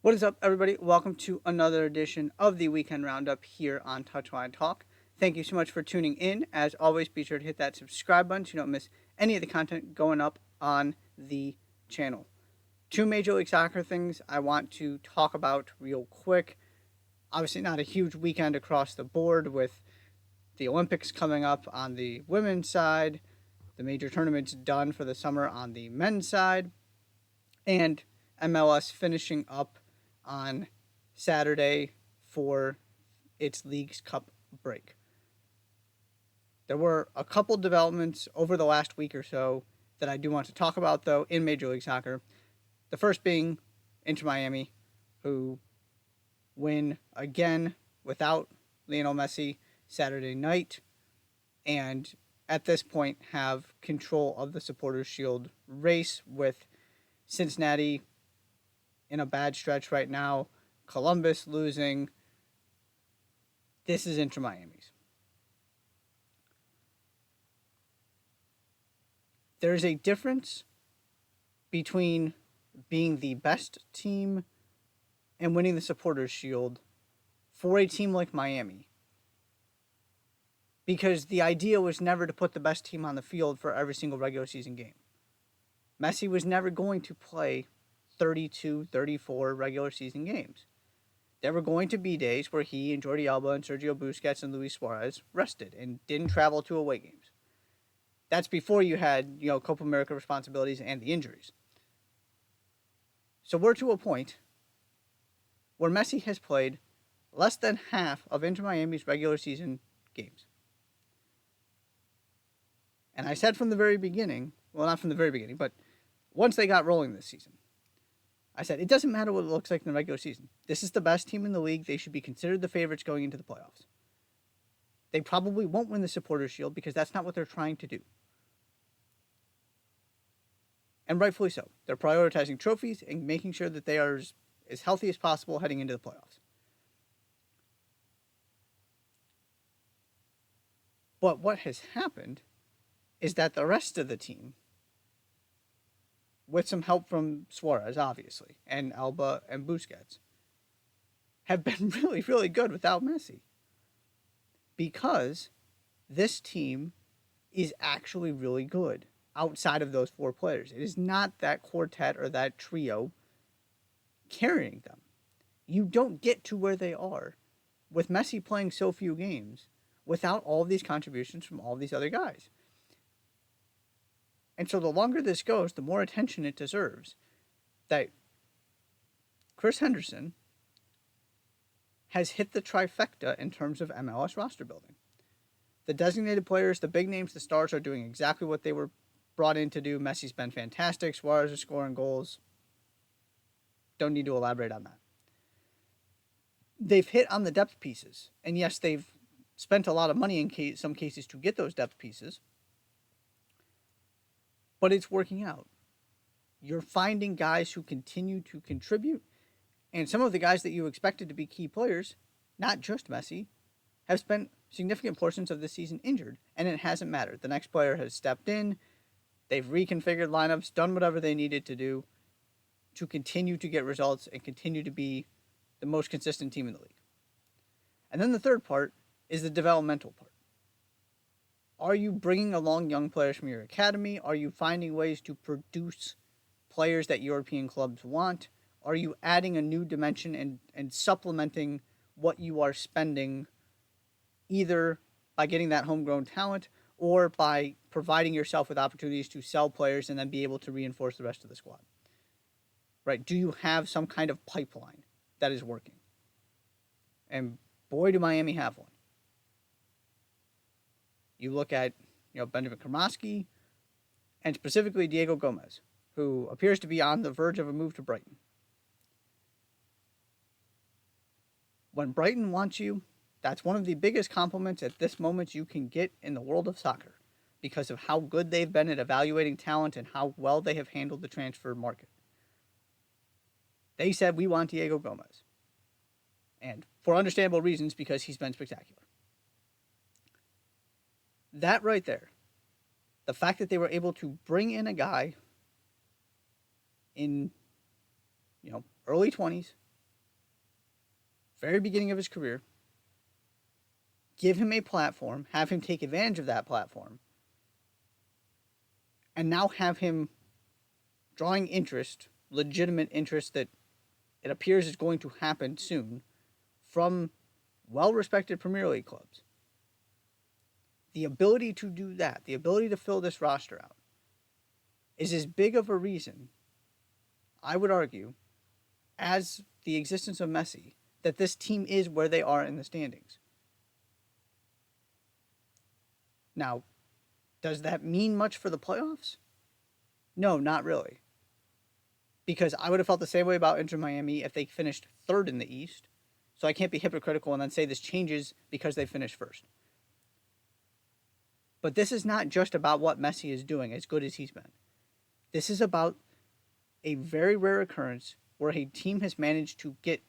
What is up, everybody? Welcome to another edition of the Weekend Roundup here on Touchline Talk. Thank you so much for tuning in. As always, be sure to hit that subscribe button so you don't miss any of the content going up on the channel. Two Major League Soccer things I want to talk about real quick. Obviously, not a huge weekend across the board with the Olympics coming up on the women's side, the major tournaments done for the summer on the men's side, and MLS finishing up on Saturday for its Leagues Cup break. There were a couple developments over the last week or so that I do want to talk about, though, in Major League Soccer. The first being Inter Miami, who win again without Lionel Messi Saturday night, and at this point have control of the Supporters' Shield race with Cincinnati in a bad stretch right now, Columbus losing. This is Inter Miami's. There is a difference between being the best team and winning the Supporters' Shield for a team like Miami. Because the idea was never to put the best team on the field for every single regular season game. Messi was never going to play 32, 34 regular season games. There were going to be days where he and Jordi Alba and Sergio Busquets and Luis Suarez rested and didn't travel to away games. That's before you had, Copa America responsibilities and the injuries. So we're to a point where Messi has played less than half of Inter Miami's regular season games. And I said from the very beginning, well, not from the very beginning, but once they got rolling this season, I said, it doesn't matter what it looks like in the regular season. This is the best team in the league. They should be considered the favorites going into the playoffs. They probably won't win the Supporters' Shield because that's not what they're trying to do. And rightfully so. They're prioritizing trophies and making sure that they are as healthy as possible heading into the playoffs. But what has happened is that the rest of the team, with some help from Suarez, obviously, and Alba and Busquets, have been really, really good without Messi. Because this team is actually really good outside of those four players. It is not that quartet or that trio carrying them. You don't get to where they are with Messi playing so few games without all of these contributions from all these other guys. And so the longer this goes, the more attention it deserves that Chris Henderson has hit the trifecta in terms of MLS roster building. The designated players, the big names, the stars are doing exactly what they were brought in to do. Messi's been fantastic. Suarez is scoring goals. Don't need to elaborate on that. They've hit on the depth pieces. And yes, they've spent a lot of money in some cases to get those depth pieces. But it's working out. You're finding guys who continue to contribute, and some of the guys that you expected to be key players, not just Messi, have spent significant portions of this season injured, and it hasn't mattered. The next player has stepped in, they've reconfigured lineups, done whatever they needed to do to continue to get results and continue to be the most consistent team in the league. And then the third part is the developmental part. Are you bringing along young players from your academy? Are you finding ways to produce players that European clubs want? Are you adding a new dimension and supplementing what you are spending either by getting that homegrown talent or by providing yourself with opportunities to sell players and then be able to reinforce the rest of the squad? Right? Do you have some kind of pipeline that is working? And boy, do Miami have one. You look at, Benjamin Kramaski and specifically Diego Gomez, who appears to be on the verge of a move to Brighton. When Brighton wants you, that's one of the biggest compliments at this moment you can get in the world of soccer because of how good they've been at evaluating talent and how well they have handled the transfer market. They said, we want Diego Gomez. And for understandable reasons, because he's been spectacular. That right there, the fact that they were able to bring in a guy in, early 20s very beginning of his career, give him a platform, have him take advantage of that platform, and now have him drawing interest, legitimate interest that it appears is going to happen soon from well respected Premier League clubs. The ability to do that, the ability to fill this roster out, is as big of a reason, I would argue, as the existence of Messi, that this team is where they are in the standings. Now, does that mean much for the playoffs? No, not really. Because I would have felt the same way about Inter Miami if they finished third in the East. So I can't be hypocritical and then say this changes because they finished first. But this is not just about what Messi is doing, as good as he's been. This is about a very rare occurrence where a team has managed to get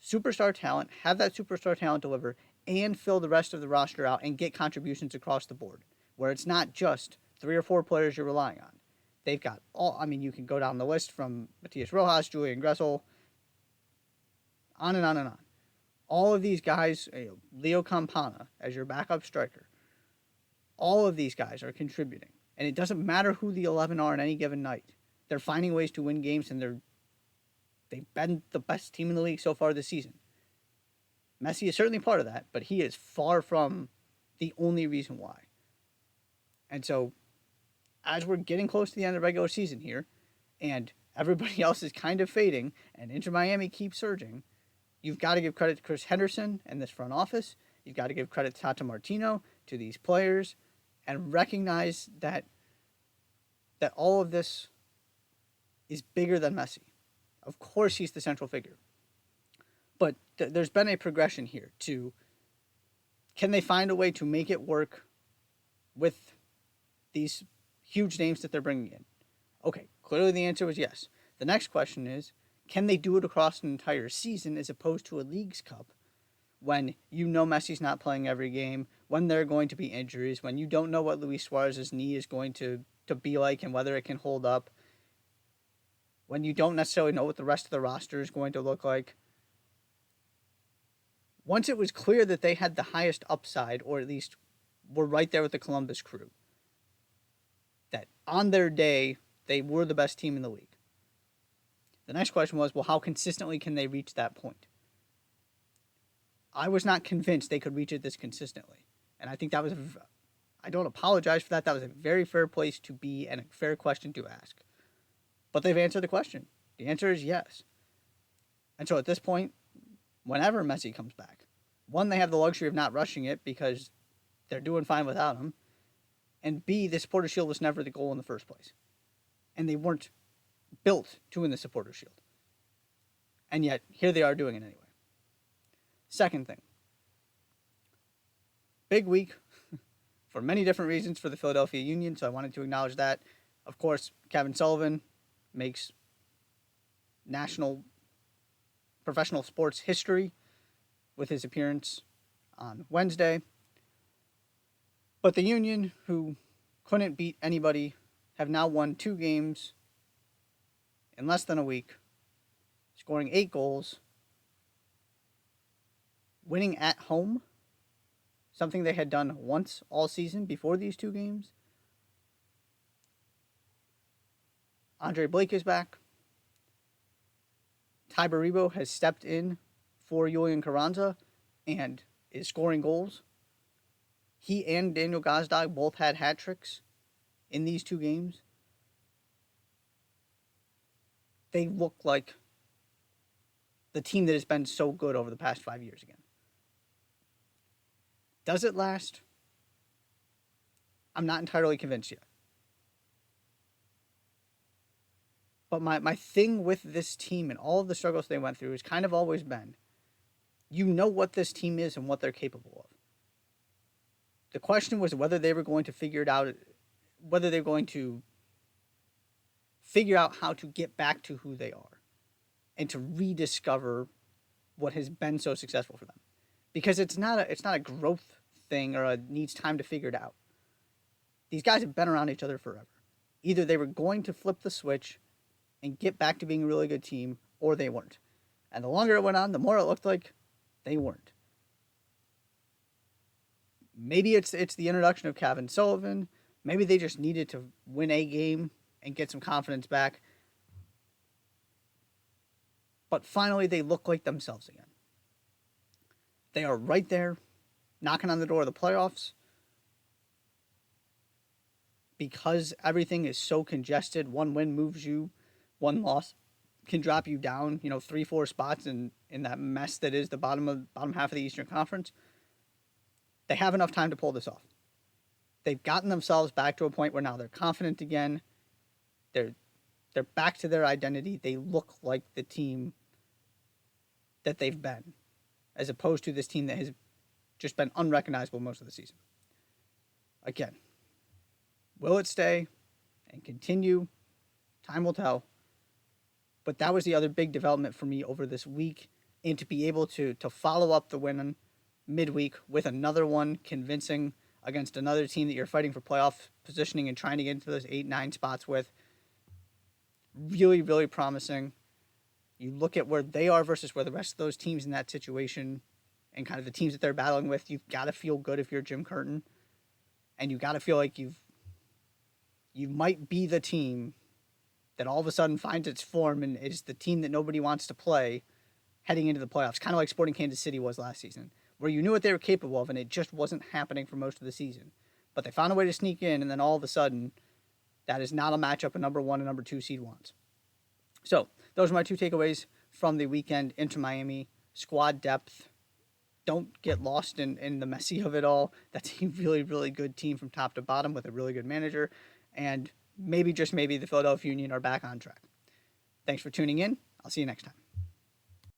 superstar talent, have that superstar talent deliver, and fill the rest of the roster out and get contributions across the board, where it's not just 3 or 4 players you're relying on. They've got all, I mean, you can go down the list from Matias Rojas, Julian Gressel, on and on and on. All of these guys, Leo Campana as your backup striker, all of these guys are contributing. And it doesn't matter who the 11 are on any given night. They're finding ways to win games, and they've been the best team in the league so far this season. Messi is certainly part of that, but he is far from the only reason why. And so, as we're getting close to the end of the regular season here, and everybody else is kind of fading, and Inter Miami keeps surging, you've got to give credit to Chris Henderson and this front office. You've got to give credit to Tata Martino, to these players, and recognize that all of this is bigger than Messi. Of course he's the central figure. But there's been a progression here to, can they find a way to make it work with these huge names that they're bringing in? Okay, clearly the answer was yes. The next question is, can they do it across an entire season as opposed to a Leagues Cup when you know Messi's not playing every game, when there are going to be injuries, when you don't know what Luis Suarez's knee is going to be like and whether it can hold up, when you don't necessarily know what the rest of the roster is going to look like? Once it was clear that they had the highest upside, or at least were right there with the Columbus Crew, that on their day, they were the best team in the league. The next question was, well, how consistently can they reach that point? I was not convinced they could reach it this consistently. And I think that was, I don't apologize for that. That was a very fair place to be and a fair question to ask. But they've answered the question. The answer is yes. And so at this point, whenever Messi comes back, one, they have the luxury of not rushing it because they're doing fine without him. And B, the Supporter Shield was never the goal in the first place. And they weren't built to win the Supporter Shield. And yet, here they are doing it anyway. Second thing. Big week for many different reasons for the Philadelphia Union, so I wanted to acknowledge that. Of course, Kevin Sullivan makes national professional sports history with his appearance on Wednesday. But the Union, who couldn't beat anybody, have now won 2 games in less than a week, scoring 8 goals, winning at home, something they had done once all season before these 2 games. Andre Blake is back. Ty Baribo has stepped in for Julian Carranza and is scoring goals. He and Daniel Gazdag both had hat tricks in these 2 games. They look like the team that has been so good over the past 5 years again. Does it last? I'm not entirely convinced yet. But my thing with this team and all of the struggles they went through has kind of always been, you know what this team is and what they're capable of. The question was whether they were going to figure it out, whether they're going to figure out how to get back to who they are and to rediscover what has been so successful for them. Because it's not a growth thing or needs time to figure it out. These guys have been around each other forever. Either they were going to flip the switch and get back to being a really good team, or they weren't. And the longer it went on, the more it looked like They weren't. Maybe it's the introduction of Kevin Sullivan. Maybe they just needed to win a game and get some confidence back. But finally, they look like themselves again. They are right there, knocking on the door of the playoffs. Because everything is so congested, one win moves you, one loss can drop you down, 3, 4 spots in that mess that is the bottom half of the Eastern Conference. They have enough time to pull this off. They've gotten themselves back to a point where now they're confident again. They're back to their identity. They look like the team that they've been, as opposed to this team that has just been unrecognizable most of the season. Again, will it stay and continue? Time will tell. But that was the other big development for me over this week, and to be able to follow up the win midweek with another one convincing against another team that you're fighting for playoff positioning and trying to get into those 8-9 spots with. Really, really promising. You look at where they are versus where the rest of those teams in that situation and kind of the teams that they're battling with, you've got to feel good if you're Jim Curtin. And you've got to feel like you might be the team that all of a sudden finds its form and is the team that nobody wants to play heading into the playoffs, kind of like Sporting Kansas City was last season, where you knew what they were capable of and it just wasn't happening for most of the season. But they found a way to sneak in, and then all of a sudden, that is not a matchup a number 1 and number 2 seed wants. So, those are my 2 takeaways from the weekend into Miami. Squad depth. Don't get lost in the messy of it all. That's a really, really good team from top to bottom with a really good manager. And maybe, just maybe, the Philadelphia Union are back on track. Thanks for tuning in. I'll see you next time.